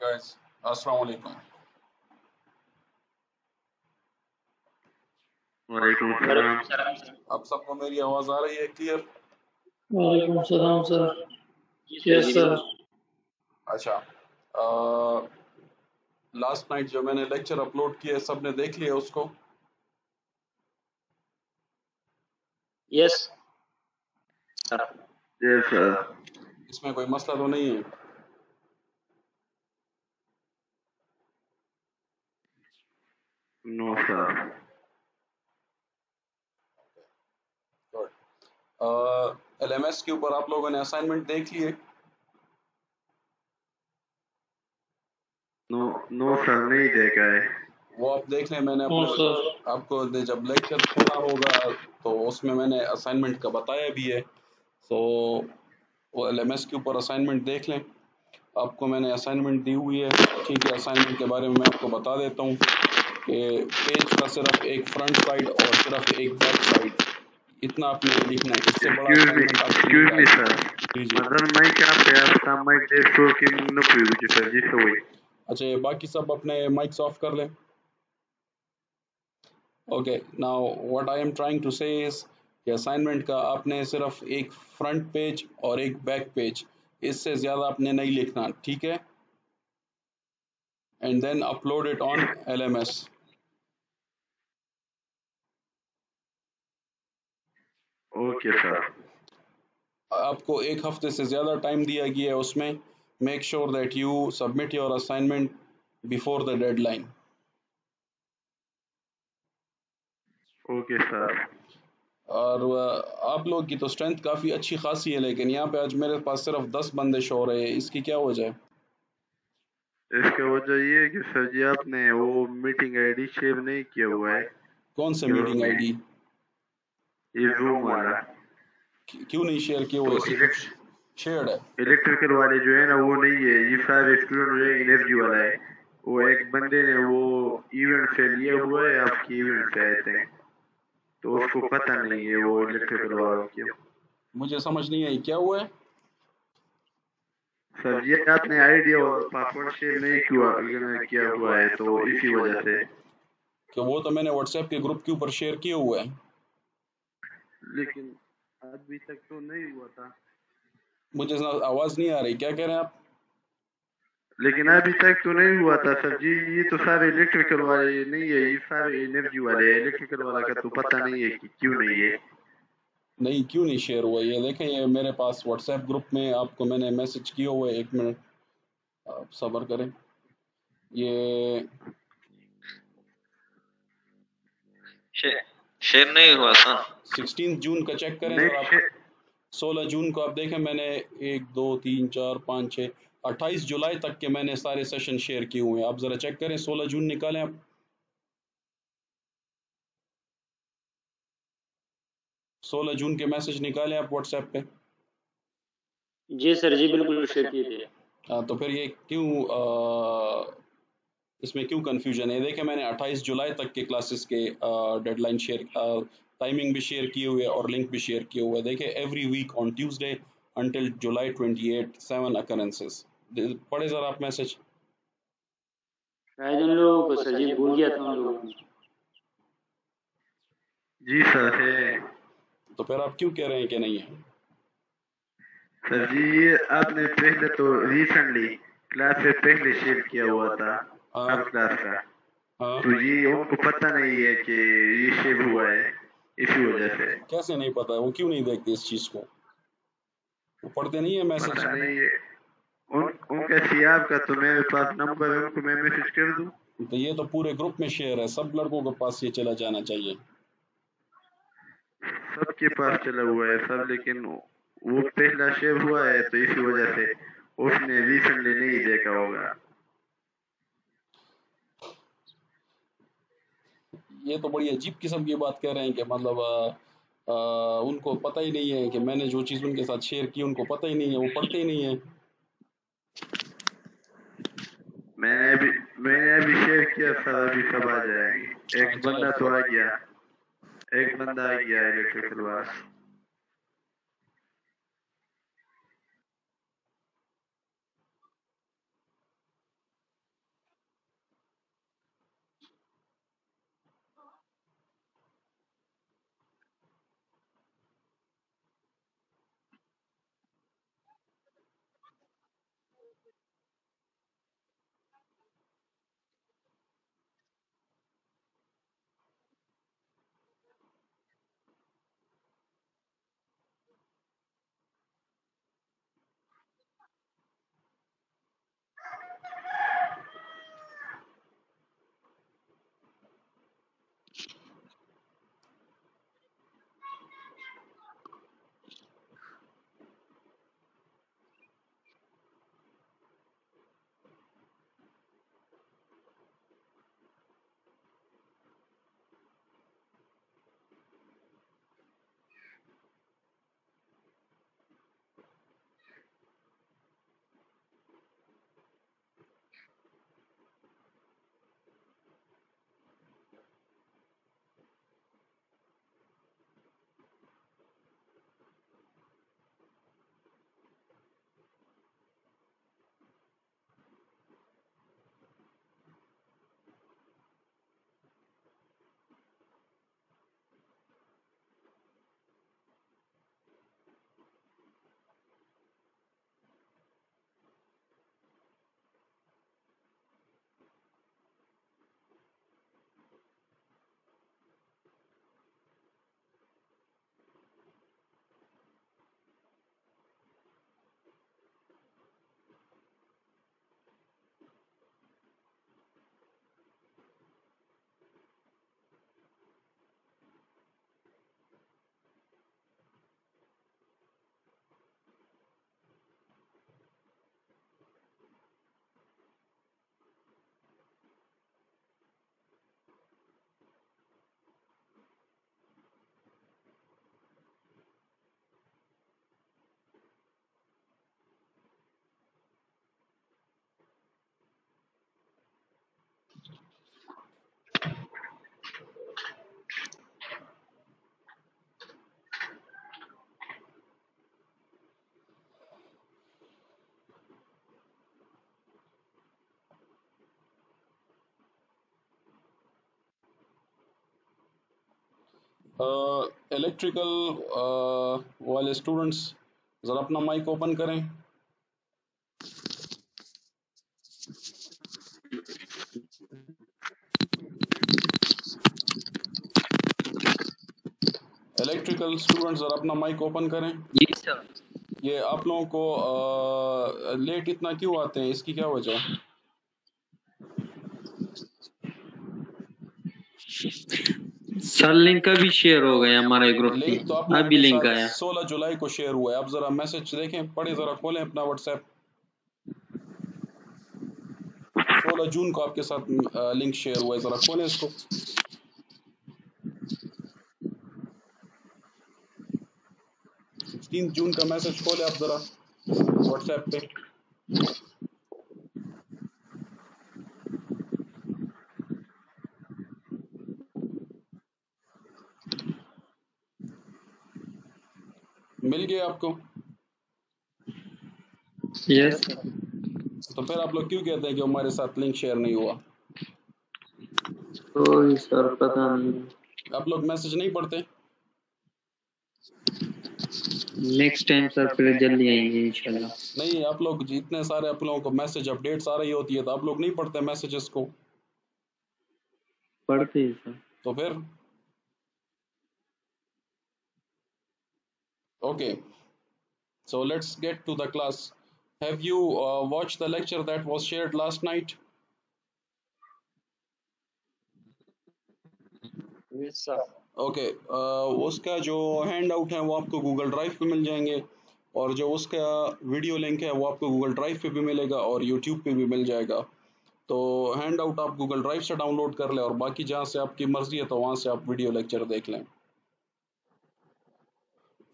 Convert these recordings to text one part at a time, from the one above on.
Guys, अस्सलाम वालेकुम। वालेकुम सलाम। आप सबको मेरी आवाज आ रही है क्लियर? वालेकुम सलाम सर। Yes sir. अच्छा, लास्ट नाइट जो मैंने लेक्चर अपलोड किया सबने देख लिया उसको? Yes yes sir. इसमें कोई मसला तो नहीं है? No sir. गुड। एलएमएस के ऊपर आप लोगों ने असाइनमेंट देख लिए? नो नो सर, नहीं देखा है। वो आप देख लें। मैंने नो अपने सर। आपको जब लेक्चर सुना होगा तो उसमें मैंने असाइनमेंट का बताया भी है। तो वो एलएमएस के ऊपर असाइनमेंट देख लें। आपको मैंने असाइनमेंट दी हुई है। ठीक है, असाइनमेंट के बारे में मैं आपको बता देता हूँ कि पेज का सिर्फ एक फ्रंट साइड और सिर्फ एक बैक साइड, इतना आपने ये लिखना है। इससे बड़ा असाइनमेंट आपको नहीं एक्सक्यूज मी आएगा। सर। जी जी। मदर माइक आपे आपका माइक देखो कि न कोई सर जी तो वही। अच्छा, ये बाकी सब अपने माइक्स ऑफ कर लें। Okay, now what I am trying to say is कि असाइनमेंट का आपने सिर्फ एक फ्रंट पेज और एक बैक पेज, इससे ज़्यादा आपने नहीं लिखना, ठीक है? And then upload it on LMS. Okay sir. आपको एक हफ्ते से ज़्यादा टाइम दिया गया है उसमें। Make sure that you submit your assignment before the deadline. Okay sir. और आप लोग की तो स्ट्रेंथ काफ़ी अच्छी खासी है, लेकिन यहाँ पे आज मेरे पास सिर्फ 10 बंदे शो रहे हैं। इसकी क्या वजह है? इसका वजह ये है कि सर जी आपने वो मीटिंग आईडी शेयर नहीं किया हुआ है कौन सा ग्रुप मीटिंग में, आईडी? ये जूम वाला। क्यों नहीं शेयर किए तो हुए? शेयर्ड है। इलेक्ट्रिकल वाले जो है ना वो नहीं है, ये सारे स्टूडेंट जो है एनर्जी वाला है। वो एक बंदे ने वो इवेंट से लिया हुआ है, आपकी इवेंट से आए थे, तो उसको पता नहीं है वो इलेक्ट्रिकल वालों की। मुझे समझ नहीं आई क्या हुआ है। सर जी आपने आइडिया और पासवर्ड शेयर नहीं किया हुआ है, तो इसी वजह से। कि वो तो मैंने व्हाट्सएप के ग्रुप के ऊपर शेयर किए हुए हैं। लेकिन अभी तक तो नहीं हुआ था। मुझे आवाज़ नहीं आ रही, क्या कह रहे हैं आप? लेकिन अभी तक तो नहीं हुआ था सर जी। ये तो सारे इलेक्ट्रिकल वाले नहीं है, ये सारे एनर्जी वाले हैं। इलेक्ट्रिकल वाला का तो पता नहीं है कि क्यों नहीं है। नहीं, क्यों नहीं शेयर हुआ? ये देखें, ये मेरे पास व्हाट्सएप ग्रुप में आपको मैंने मैसेज किए हुए। एक मिनट आप सब्र करें। ये शेयर नहीं हुआ सर। 16 जून का चेक करें नहीं जरा आप। 16 जून को आप देखें, मैंने 1 2 3 4 5 6 28 जुलाई तक के मैंने सारे सेशन शेयर किए हुए हैं। आप ज़रा चेक करें, 16 जून निकालें आप। 16 जून के मैसेज निकालें आप व्हाट्सएप पे। जी सर जी, बिल्कुल शेयर किए थे। तो फिर ये क्यों इसमें क्यों कंफ्यूजन है? देखें, मैंने 28 जुलाई तक के क्लासेस के डेडलाइन शेयर, टाइमिंग भी शेयर किए हुए और लिंक भी शेयर किए हुए। देखें, every week on Tuesday until July 28 7 occurrences. पढ़े ज़रा आप मैसेज। शायद उन लोगों को सर जी भूल गया था उन लोगों को। जी सर है। तो फिर आप क्यों कह रहे हैं कि नहीं है? सर जी ये आपने पहले तो रिसेंटली क्लास से पहले शेयर किया हुआ था, हाँ हर क्लास का। हाँ। तो ये उनको पता नहीं है कि ये शेयर हुआ है, इसी वजह से। कैसे नहीं पता है? वो क्यों नहीं देखते इस चीज़ को? वो पढ़ते नहीं है मैसेज? पता नहीं है उनका सीआर का तो मेरे पास नंबर है, उनको मैं मैसेज कर दूं। तो ये तो पूरे ग्रुप में शेयर है, सब लड़कों के पास ये चला जाना चाहिए। सबके पास चला हुआ है सर, लेकिन वो पहला शेयर हुआ है तो इसी वजह से उसने रिसेंटली नहीं देखा होगा। ये तो बड़ी अजीब किस्म की बात कह रहे हैं कि मतलब उनको पता ही नहीं है कि मैंने जो चीज़ उनके साथ शेयर की उनको पता ही नहीं है, वो पढ़ते ही नहीं है। मैंने अभी शेयर किया सर, अभी सब आ जाएंगे। एक चले। बंदा तो आ गया, एक बंदा आ गया इलेक्ट्रिकल वाला। इलेक्ट्रिकल वाले स्टूडेंट्स ज़रा अपना माइक ओपन करें। इलेक्ट्रिकल स्टूडेंट्स ज़रा अपना माइक ओपन करें। जी सर। ये आप लोगों को लेट इतना क्यों आते हैं, इसकी क्या वजह है? सर लिंक अभी शेयर हो गया हमारे ग्रुप लिंक तो आप में, लोगों अभी के लिंक साथ आया। 16 जुलाई को शेयर हुआ है। आप ज़रा मैसेज देखें, पढ़े, ज़रा खोलें अपना व्हाट्सएप। 16 जून को आपके साथ लिंक शेयर हुआ है, ज़रा खोलें इसको। 16 जून का मैसेज खोलें आप ज़रा व्हाट्सएप पे। मिल गया आपको? यस तो फिर आप लोग क्यों कहते हैं कि हमारे साथ लिंक शेयर नहीं हुआ? तो सर पता नहीं, आप लोग मैसेज नहीं पढ़ते? नेक्स्ट टाइम सर फिर जल्दी आएंगे इंशाल्लाह। नहीं, आप लोग जितने सारे आप लोगों को मैसेज अपडेट्स आ रही होती है, तो आप लोग नहीं पढ़ते मैसेजेस को? पढ़ते हैं सर। तो फिर okay, so let's get to the class. Have you watched the lecture that was shared last night? Yes sir. Okay, उसका जो हैंड आउट है वो आपको गूगल ड्राइव पे मिल जाएंगे, और जो उसका वीडियो लिंक है वो आपको गूगल ड्राइव पे भी मिलेगा और यूट्यूब पे भी मिल जाएगा। तो हैंड आउट आप गूगल ड्राइव से डाउनलोड कर लें, और बाकी जहाँ से आपकी मर्जी है तो वहाँ से आप वीडियो लेक्चर देख लें।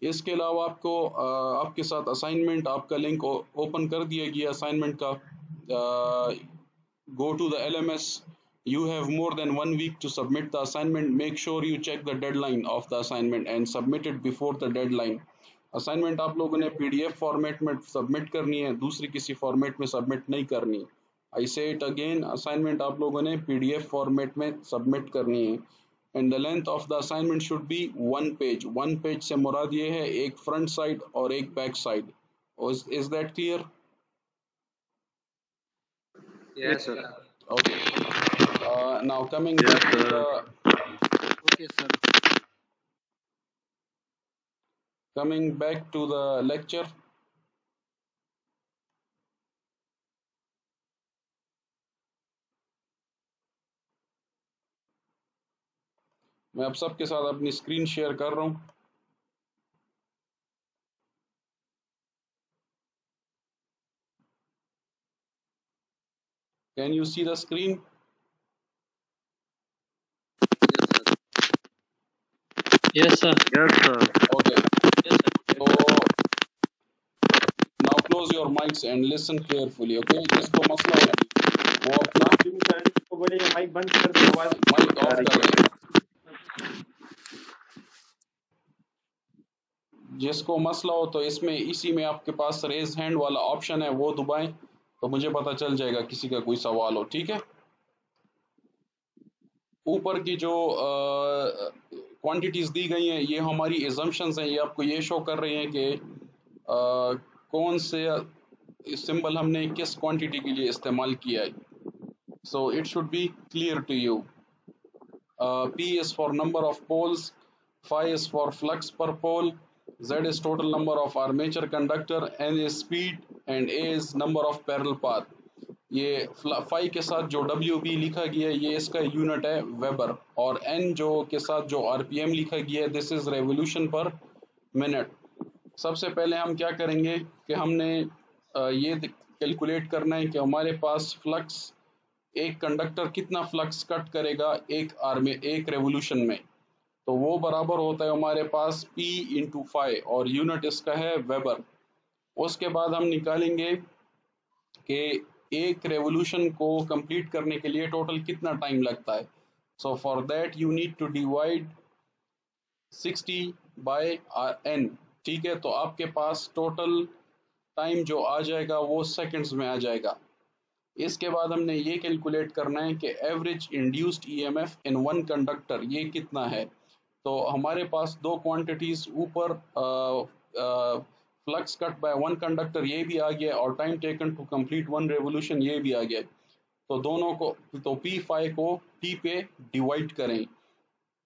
इसके अलावा आपको आपके साथ असाइनमेंट, आपका लिंक ओपन कर दिया गया असाइनमेंट का। go to the LMS. You have more than 1 week to submit the assignment. Make sure you check the deadline of the assignment and submit it before the deadline. Assignment आप लोगों ने PDF format में submit करनी है, दूसरी किसी format में submit नहीं करनी। आई से इट अगेन, असाइनमेंट आप लोगों ने PDF फॉर्मेट में सबमिट करनी है। And the length of the assignment should be 1 page. 1 page से मुराद ये है एक फ्रंट साइड और एक back side. Is that clear? Yes sir. Okay. Now coming back to the okay sir. lecture. मैं आप सबके साथ अपनी स्क्रीन शेयर कर रहा हूँ। Can you see the screen? Yes sir. Yes sir. Okay. So now close your mics and listen carefully. Okay. जिसको मसला हो वो अपना माइक बंद कर दो, आवाज माइक ऑफ कर ले। जिसको मसला हो तो इसमें इसी में आपके पास रेज हैंड वाला ऑप्शन है, वो दबाएं तो मुझे पता चल जाएगा किसी का कोई सवाल हो। ठीक है। ऊपर की जो क्वांटिटीज दी गई हैं ये हमारी एजम्पशंस हैं, ये आपको ये शो कर रही हैं कि कौन से सिंबल हमने किस क्वांटिटी के लिए इस्तेमाल किया है। So it should be clear to you. P is for number of poles, phi is for flux per pole, Z is total number of armature conductor, N is speed and A is number of parallel path. ये phi के साथ जो WB लिखा गया है ये इसका unit है वेबर, और N जो के साथ जो RPM लिखा गया है दिस इज रेवोल्यूशन पर मिनट। सबसे पहले हम क्या करेंगे कि हमने ये कैलकुलेट करना है कि हमारे पास फ्लक्स, एक कंडक्टर कितना फ्लक्स कट करेगा एक रेवोल्यूशन में, तो वो बराबर होता है हमारे पास P इंटू फाई और यूनिट इसका है वेबर। उसके बाद हम निकालेंगे कि एक रेवोल्यूशन को कंप्लीट करने के लिए टोटल कितना टाइम लगता है। So for that you need to divide 60 by n। ठीक है, तो आपके पास टोटल टाइम जो आ जाएगा वो सेकंड्स में आ जाएगा। इसके बाद हमने ये कैलकुलेट करना है कि average induced EMF in one conductor ये कितना है। तो हमारे पास दो क्वांटिटीज ऊपर flux cut by one conductor ये भी आ गया और time taken to complete one revolution ये भी आ गया। तो दोनों को तो P5 को T पे डिवाइड करें,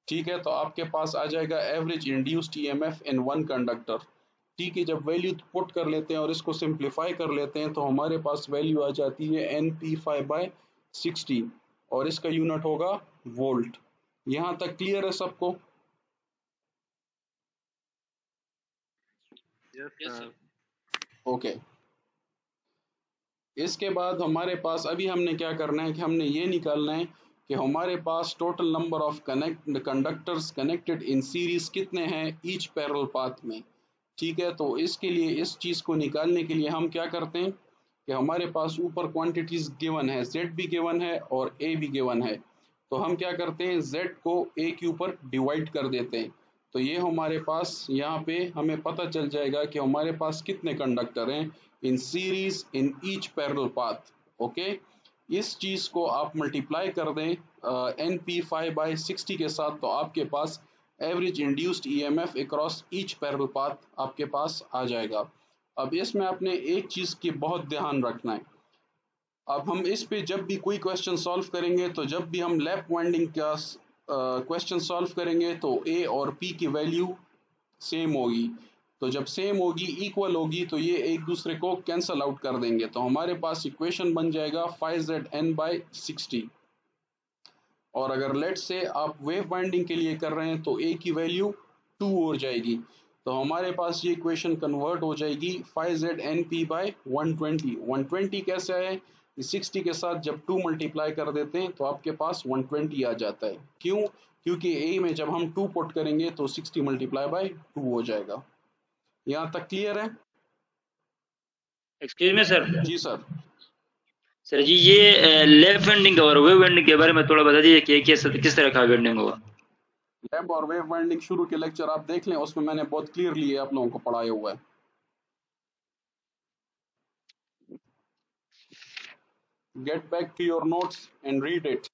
ठीक है। तो आपके पास आ जाएगा average induced EMF in one conductor. T की जब वैल्यू पुट कर लेते हैं और इसको सिंप्लीफाई कर लेते हैं तो हमारे पास वैल्यू आ जाती है NP5/60 और इसका यूनिट होगा वोल्ट। यहाँ तक क्लियर है सबको? Yes sir. ओके। इसके बाद हमारे पास अभी हमने क्या करना है कि हमने ये निकालना है कि हमारे पास total number of conductors connected in series कितने हैं ईच पैरेलल पाथ में, ठीक है। तो इसके लिए इस चीज़ को निकालने के लिए हम क्या करते हैं कि हमारे पास ऊपर क्वांटिटीज गिवन है, Z भी गिवन है और A भी गिवन है। तो हम क्या करते हैं Z को A के ऊपर डिवाइड कर देते हैं। तो ये हमारे पास यहाँ पे हमें पता चल जाएगा कि हमारे पास कितने कंडक्टर हैं in series in each parallel path. Okay, इस चीज़ को आप मल्टीप्लाई कर दें NP5/60 के साथ तो आपके पास average induced EMF across each parallel path आपके पास आ जाएगा। अब इसमें आपने एक चीज़ की बहुत ध्यान रखना है। अब हम इस पे जब भी कोई क्वेश्चन सॉल्व करेंगे तो जब भी हम लैप वाइंडिंग का क्वेश्चन सॉल्व करेंगे तो A और P की वैल्यू सेम होगी। तो जब सेम होगी, इक्वल होगी, तो ये एक दूसरे को कैंसल आउट कर देंगे। तो हमारे पास इक्वेशन बन जाएगा 5ZN/60। और अगर लेट से आप वेव बाइंडिंग के लिए कर रहे हैं तो A की वैल्यू 2 हो जाएगी। तो हमारे पास ये इक्वेशन कन्वर्ट हो जाएगी 5ZNP/120। 120 कैसे है? 60 के साथ जब 2 मल्टीप्लाई कर देते हैं तो आपके पास 120 आ जाता है। क्यों? क्योंकि A में जब हम 2 पुट करेंगे तो 60 मल्टीप्लाई बाय 2 हो जाएगा। यहाँ तक क्लियर है? Excuse me sir. जी सर। सर जी ये लेफ्ट वाइंडिंग और वेव वाइंडिंग के बारे में थोड़ा बता दीजिए कि किस तरह का वाइंडिंग होगा। लैप और वेव बाइंडिंग शुरू के लेक्चर आप देख लें, उसमें मैंने बहुत क्लियरली आप लोगों को पढ़ाया हुआ है। Get back to your notes and read it.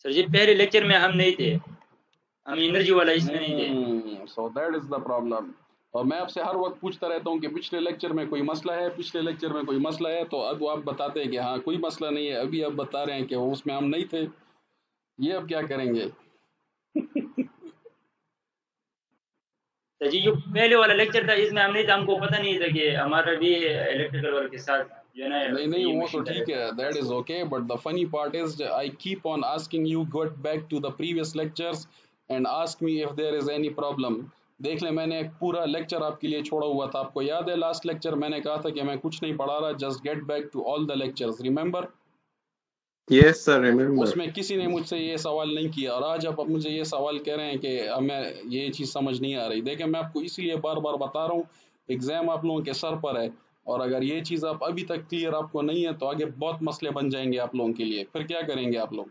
Sir जी पहले लेक्चर में हम नहीं थे, हम एनर्जी वाला इसमें नहीं थे। So that is the problem. और मैं आपसे हर वक्त पूछता रहता हूँ कि पिछले लेक्चर में कोई मसला है, पिछले लेक्चर में कोई मसला है, तो अब आप बताते हैं कि हाँ कोई मसला नहीं है। अभी आप बता रहे हैं कि उसमें हम नहीं थे। ये अब क्या करेंगे? सर जी जो पहले वाला लेक्चर था इसमें हम नहीं था, हमको पता नहीं था कि हमारा भी इलेक्ट्रिकल वर्क के साथ जो है ना। नहीं वो तो ठीक है, that is okay, but the funny part is I keep on asking you get back to the previous lectures and ask me if there is any problem. देख ले, मैंने एक पूरा लेक्चर आपके लिए छोड़ा हुआ था। आपको याद है लास्ट लेक्चर मैंने कहा था कि मैं कुछ नहीं पढ़ा रहा, just get back to all the lectures, remember? Yes sir, remember. उसमें किसी ने मुझसे ये सवाल नहीं किया और आज आप मुझे ये सवाल कह रहे हैं कि हमें ये चीज़ समझ नहीं आ रही। देखें मैं आपको इसलिए बार बार बता रहा हूँ, एग्जाम आप लोगों के सर पर है और अगर ये चीज़ आप अभी तक क्लियर आपको नहीं है तो आगे बहुत मसले बन जाएंगे आप लोगों के लिए। फिर क्या करेंगे आप लोग?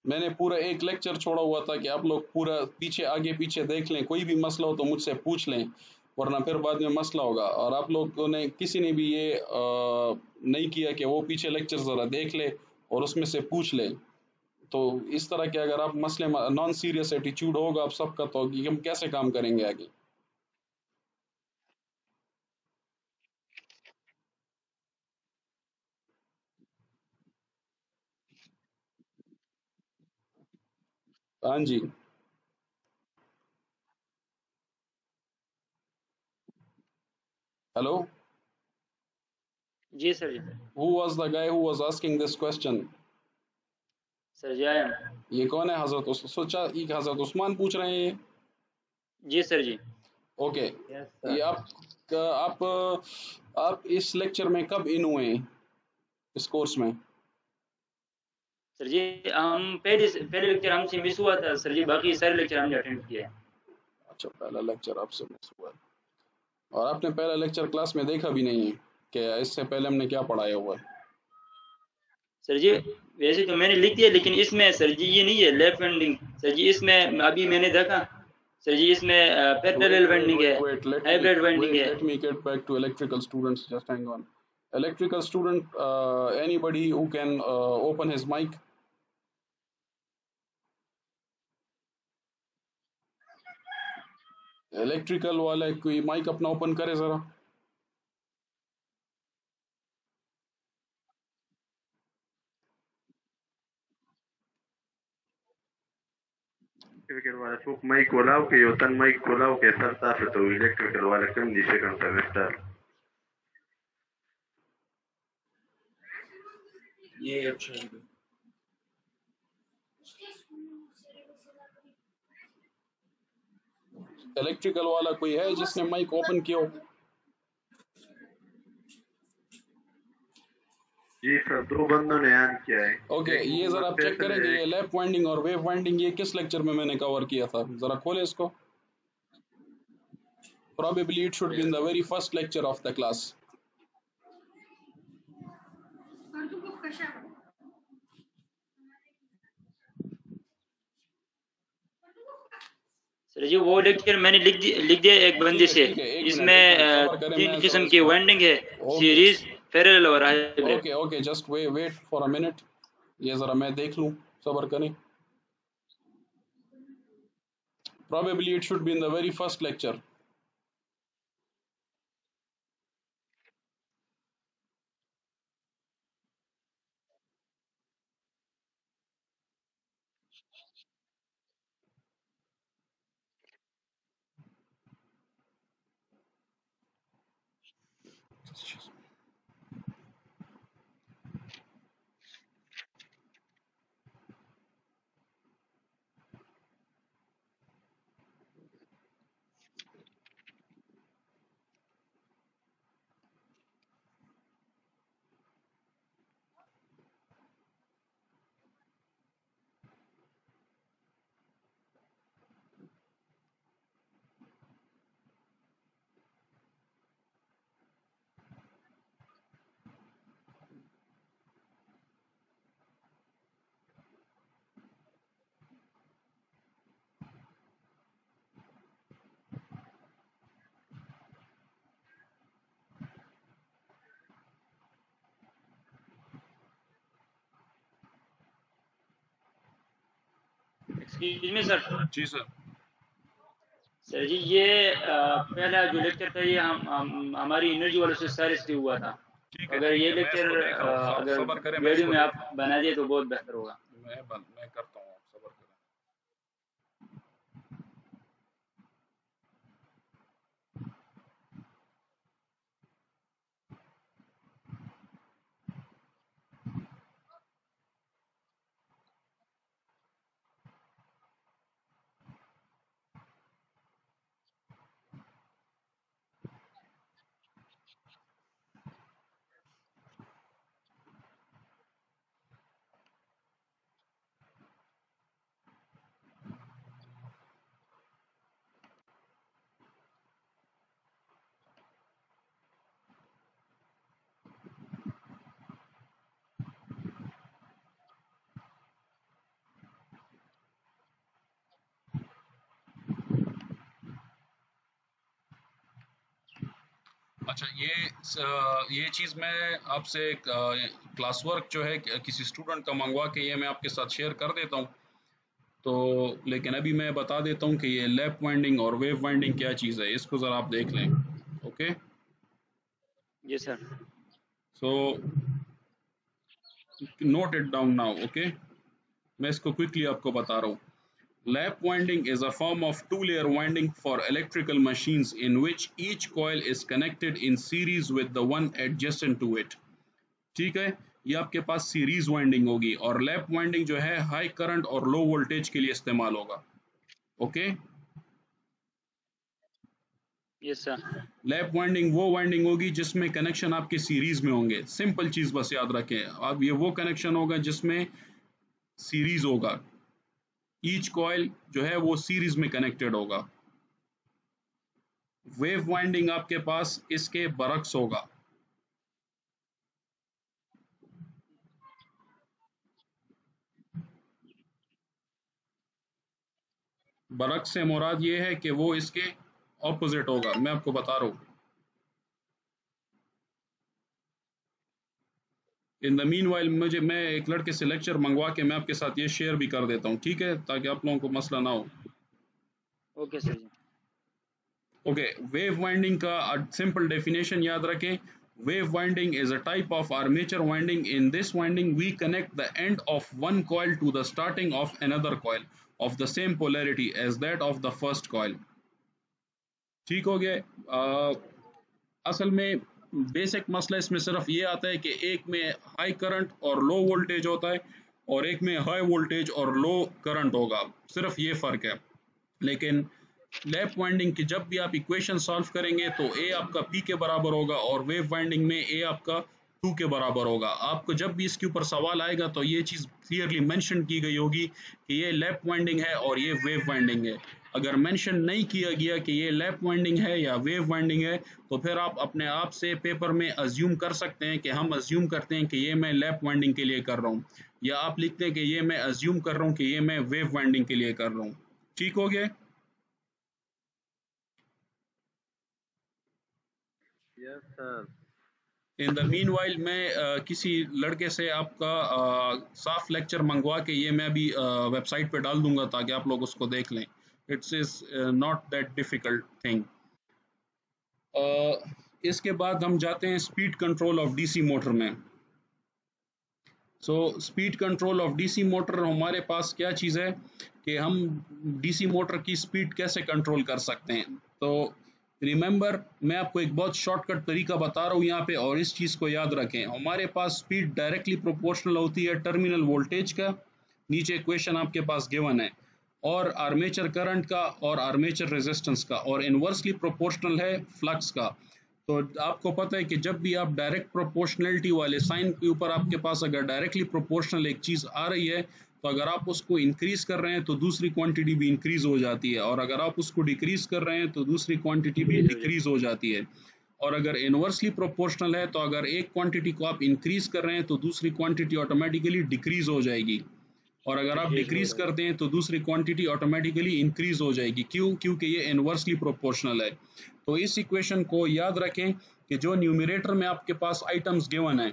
मैंने पूरा एक लेक्चर छोड़ा हुआ था कि आप लोग पूरा पीछे आगे पीछे देख लें, कोई भी मसला हो तो मुझसे पूछ लें, वरना फिर बाद में मसला होगा। और आप लोगों ने किसी ने भी ये नहीं किया कि वो पीछे लेक्चर ज़रा देख ले और उसमें से पूछ ले। तो इस तरह के अगर आप मसले नॉन सीरियस एटीट्यूड होगा आप सबका तो हम कैसे काम करेंगे आगे? हाँ जी, हेलो। जी सर जी। Who was the guy who was asking this question? Sir जी आया। ये कौन है? सोचा ये हजरत उस्मान पूछ रहे हैं ये? जी सर जी। ओके। ये आप इस लेक्चर में कब इन हुए हैं इस कोर्स में? सर जी हम पहले लेक्चर हमसे मिस हुआ था सर जी, बाकी सारे लेक्चर हमने अटेंड किए। अच्छा, पहला लेक्चर आपसे मिस हुआ है और आपने पहला लेक्चर क्लास में देखा भी नहीं है कि इससे पहले हमने क्या पढ़ाया हुआ है? सर जी वैसे तो मैंने लिख दिया, लेकिन इसमें सर जी ये नहीं है लेफ्ट हैंडिंग। सर जी इसमें अभी मैंने देखा सर जी इसमें पैरेलल वाइंडिंग है, हाइब्रिड वाइंडिंग है। let me get back to electrical students. Just hang on. Electrical student, anybody who can open his mic. Electrical वाला कोई माइक अपना ओपन करे जरा। Electrical वाला fuk mic walaw ke yo tan mic walaw ke sarta to electrical wala kam di second semester ये अच्छा है। Electrical वाला कोई है जिसने माइक ओपन किया हो? जी सर, 2 बंदों ने ऑन किया है। ओके, ये जरा आप चेक करेंगे ये लैप वाइंडिंग और वेव वाइंडिंग ये किस लेक्चर में मैंने कवर किया था, जरा खोले इसको। Probably it should be in the very first lecture of the class. Sir जी वो लेक्चर मैंने लिख दिया एक बंदे से, इसमें 3 किस्म की वाइंडिंग है, सीरीज, पैरेलल और hybrid. Okay okay, just wait for a minute, ये जरा मैं देख लूं, सब्र करें। Probably it should be in the very first lecture. Excuse me sir. जी सर। सर जी ये पहला जो लेक्चर था ये हमारी एनर्जी वालों से सारे से हुआ था। अगर ये लेक्चर अगर वीडियो में आप बना दिए तो बहुत बेहतर होगा। मैं करता हूँ, सब्र करें। अच्छा, ये चीज़ मैं आपसे क्लास वर्क जो है किसी स्टूडेंट का मंगवा के ये मैं आपके साथ शेयर कर देता हूँ। तो लेकिन अभी मैं बता देता हूँ कि ये लैप वाइंडिंग और वेव वाइंडिंग क्या चीज़ है, इसको ज़रा आप देख लें। ओके जी sir. So note it down now. Okay, मैं इसको क्विकली आपको बता रहा हूँ। Lap winding is a form of two-layer winding for electrical machines in which each coil is connected in series with the one adjacent to it. ठीक है, ये आपके पास सीरीज वाइंडिंग होगी और लैप वाइंडिंग जो है हाई करंट और low voltage के लिए इस्तेमाल होगा। Okay, yes sir. Lap winding वो वाइंडिंग होगी जिसमें कनेक्शन आपके सीरीज में होंगे। सिंपल चीज बस याद रखें, अब ये वो कनेक्शन होगा जिसमें सीरीज होगा, ईच कॉइल जो है वो सीरीज में कनेक्टेड होगा। वेव वाइंडिंग आपके पास इसके बरक्स होगा। बरक्स से मुराद ये है कि वो इसके ऑपोजिट होगा, मैं आपको बता रहा हूँ। इन द मीनवाइल मैं एक लड़के से लेक्चर मंगवा के मैं आपके साथ ये शेयर भी कर देता हूँ, ठीक है, ताकि आप लोगों को मसला ना हो। ओके सर जी। ओके, वेव वाइंडिंग का सिंपल डेफिनेशन याद रखें। Wave winding is a type of armature winding. In this winding we connect the end of one coil to the starting of another coil of the same polarity as that of the first coil. ठीक हो गया। असल में basic मसला इसमें सिर्फ ये आता है कि एक में हाई करंट और लो वोल्टेज होता है और एक में हाई वोल्टेज और लो करंट होगा, सिर्फ ये फ़र्क है। लेकिन लैप वाइंडिंग की जब भी आप इक्वेशन सॉल्व करेंगे तो ए आपका पी के बराबर होगा और वेव वाइंडिंग में ए आपका 2 के बराबर होगा। आपको जब भी इसके ऊपर सवाल आएगा तो ये चीज़ क्लियरली मेंशन की गई होगी कि ये लैप वाइंडिंग है और ये वेव वाइंडिंग है। अगर मेंशन नहीं किया गया कि ये लैप वाइंडिंग है या वेव वाइंडिंग है तो फिर आप अपने आप से पेपर में अज्यूम कर सकते हैं कि हम अज्यूम करते हैं कि ये मैं लैप वाइंडिंग के लिए कर रहा हूँ, या आप लिखते हैं कि ये मैं अज्यूम कर रहा हूँ कि ये मैं वेव वाइंडिंग के लिए कर रहा हूँ। ठीक हो गया? Yes sir. In the meanwhile मैं किसी लड़के से आपका साफ लेक्चर मंगवा के ये मैं अभी वेबसाइट पे डाल दूंगा ताकि आप लोग उसको देख लें। It's is not that difficult thing. इसके बाद हम जाते हैं speed control of DC motor में। Speed control of DC motor हमारे पास क्या चीज़ है कि हम डीसी मोटर की स्पीड कैसे कंट्रोल कर सकते हैं। तो रिमेंबर, मैं आपको एक बहुत शॉर्टकट तरीका बता रहा हूँ यहाँ पे, और इस चीज़ को याद रखें। हमारे पास स्पीड डायरेक्टली प्रोपोर्शनल होती है टर्मिनल वोल्टेज का, नीचे इक्वेशन आपके पास गिवन है, और आर्मेचर करंट का और आर्मेचर रेजिस्टेंस का, और इनवर्सली प्रोपोर्शनल है फ्लक्स का। तो आपको पता है कि जब भी आप डायरेक्ट प्रोपोर्शनलिटी वाले साइन के ऊपर आपके पास अगर डायरेक्टली प्रोपोर्शनल एक चीज़ आ रही है तो अगर आप उसको इंक्रीज कर रहे हैं तो दूसरी क्वांटिटी भी इंक्रीज हो जाती है, और अगर आप उसको डिक्रीज कर रहे हैं तो दूसरी क्वांटिटी भी डिक्रीज हो जाती है। और अगर इनवर्सली प्रोपोर्शनल है तो अगर एक क्वांटिटी को आप इंक्रीज कर रहे हैं तो दूसरी क्वांटिटी ऑटोमेटिकली डिक्रीज हो जाएगी, और अगर आप डिक्रीज करते हैं तो दूसरी क्वांटिटी ऑटोमेटिकली इंक्रीज हो जाएगी। क्यों? क्योंकि ये इनवर्सली प्रोपोर्शनल है। तो इस इक्वेशन को याद रखें कि जो न्यूमरेटर में आपके पास आइटम्स गिवन है,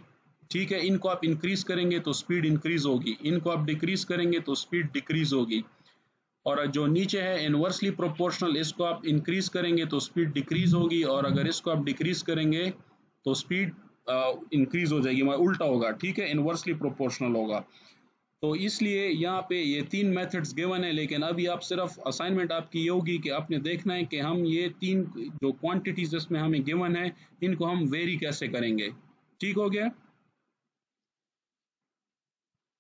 ठीक है, इनको आप इंक्रीज करेंगे तो स्पीड इंक्रीज होगी, इनको आप डिक्रीज करेंगे तो स्पीड डिक्रीज होगी, और जो नीचे है इनवर्सली प्रोपोर्शनल, इसको आप इंक्रीज करेंगे तो स्पीड डिक्रीज होगी, और अगर इसको आप डिक्रीज करेंगे तो स्पीड इंक्रीज हो जाएगी, मतलब उल्टा होगा, ठीक है, इनवर्सली प्रोपोर्शनल होगा। तो इसलिए यहाँ पे ये 3 मेथड्स गिवन है, लेकिन अभी आप सिर्फ असाइनमेंट आपकी ये होगी कि आपने देखना है कि हम ये 3 जो क्वांटिटीज इसमें हमें गिवन है इनको हम वेरी कैसे करेंगे। ठीक हो गया?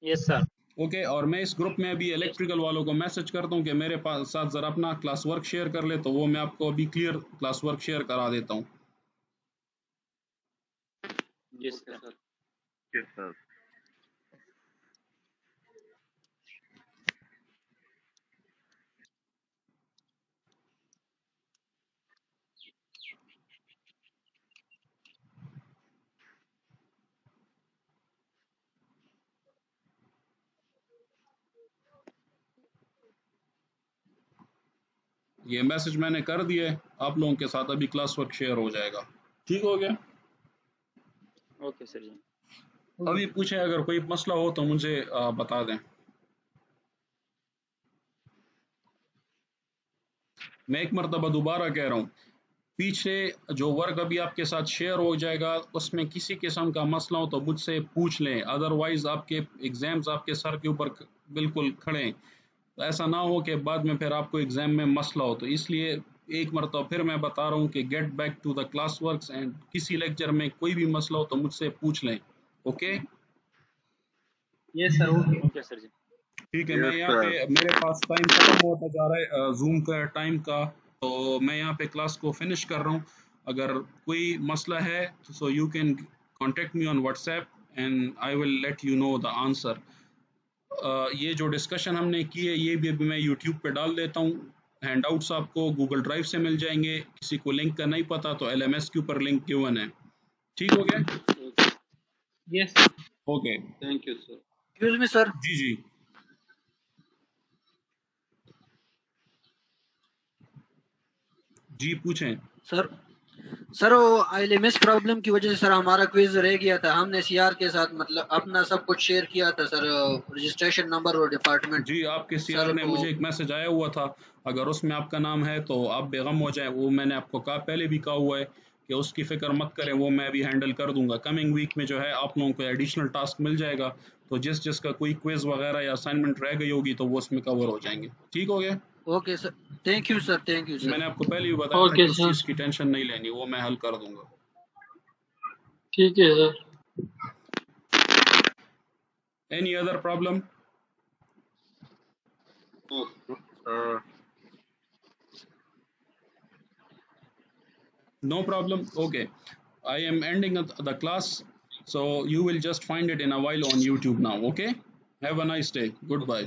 Yes sir. ओके, और मैं इस ग्रुप में अभी इलेक्ट्रिकल वालों को मैसेज करता हूँ कि मेरे पास साथ ज़रा अपना क्लास वर्क शेयर कर ले, तो वो मैं आपको अभी क्लियर क्लास वर्क शेयर करा देता हूँ। Yes sir. Yes sir. ये मैसेज मैंने कर दिया है, आप लोगों के साथ अभी क्लास वर्क शेयर हो जाएगा। ठीक हो गया? ओके सर जी। अभी पूछे, अगर कोई मसला हो तो मुझे बता दें। मैं एक मरतबा दोबारा कह रहा हूँ, पीछे जो वर्क अभी आपके साथ शेयर हो जाएगा उसमें किसी किस्म का मसला हो तो मुझसे पूछ लें, अदरवाइज आपके एग्जाम्स आपके सर के ऊपर बिल्कुल खड़े हैं। तो ऐसा ना हो कि बाद में फिर आपको एग्जाम में मसला हो। तो इसलिए एक मरतबा फिर मैं बता रहा हूँ कि get back to the class works, and किसी लेक्चर में कोई भी मसला हो तो मुझसे पूछ लें। Okay? Yes sir. Okay sir जी। ठीक है, मैं यस यहाँ सर। पे मेरे पास टाइम खत्म होता जा रहा है जूम का टाइम का, तो मैं यहाँ पे क्लास को फिनिश कर रहा हूँ। अगर कोई मसला है तो so you can contact me on WhatsApp and I will let you know the answer. ये जो डिस्कशन हमने की है ये भी अभी मैं यूट्यूब पे डाल देता हूँ। हैंडआउट्स आपको गूगल ड्राइव से मिल जाएंगे, किसी को लिंक का नहीं पता तो LMS के ऊपर लिंक गिवन है। ठीक हो गया? Yes. Okay, thank you sir. Excuse me sir, जी जी। जी पूछें। सर वो ILMS प्रॉब्लम की वजह से सर हमारा क्विज रह गया था। हमने CR के साथ मतलब अपना सब कुछ शेयर किया था सर, रजिस्ट्रेशन नंबर और डिपार्टमेंट। जी आपके CR सर में मुझे एक मैसेज आया हुआ था, अगर उसमें आपका नाम है तो आप बेगम हो जाए। वो मैंने आपको कहा, पहले भी कहा हुआ है कि उसकी फिक्र मत करें, वो मैं भी हैंडल कर दूंगा। कमिंग वीक में जो है आप लोगों को एडिशनल टास्क मिल जाएगा, तो जिसका कोई क्विज वगैरह या असाइनमेंट रह गई होगी तो वो उसमें कवर हो जाएंगे। ठीक हो गया? Okay sir, thank you sir, thank you sir. मैंने आपको पहले भी बताया था कि उस चीज़ की टेंशन नहीं लेनी, वो मैं हल कर दूंगा। ठीक है sir. Any other problem? No problem. Okay, I am ending the class, so you will just find it in a while on YouTube now. Okay, have a nice day. Goodbye.